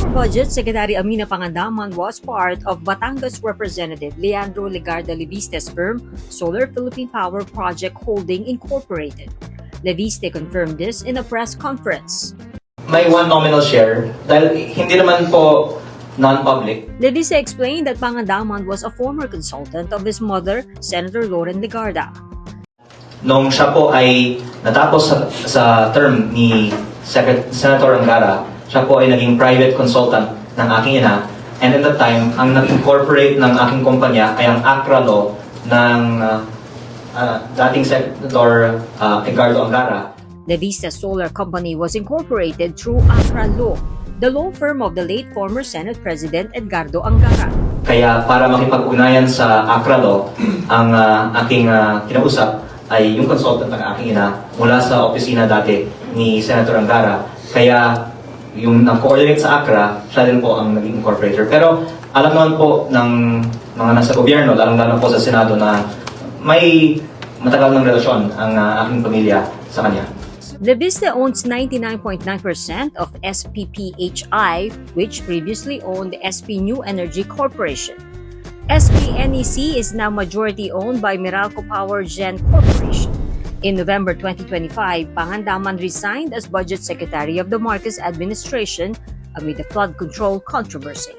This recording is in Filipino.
Budget Secretary Amina Pangandaman was part of Batangas Representative Leandro Legarda Leviste's firm, Solar Philippine Power Project Holding Incorporated. Leviste confirmed this in a press conference. May one nominal share dahil hindi naman po non-public. Leviste explained that Pangandaman was a former consultant of his mother, Senator Loren Legarda. Nung siya po ay natapos sa term ni Senator Angara, siya po ay naging private consultant ng aking ina. And at that time, ang nag-incorporate ng aking kumpanya ay ang ACRA law ng dating Senator Edgardo Angara. Leviste Solar Company was incorporated through ACRA Law, the law firm of the late former Senate President Edgardo Angara. Kaya para makipag-ugnayan sa ACRA law, ang aking kinausap ay yung consultant ng aking ina mula sa opisina dati ni Senator Angara. Kaya yung nag-coordinate sa ACRA, siya din po ang naging incorporator. Pero alam naman po ng mga nasa gobyerno, lalong-lalo po sa Senado na may matagal ng relasyon ang aking pamilya sa kanya. Leviste owns 99.9% of SPPHI, which previously owned SP New Energy Corporation. SPNEC is now majority owned by Meralco Power Gen Corporation. In November 2025, Pangandaman resigned as Budget Secretary of the Marcos administration amid the flood control controversy.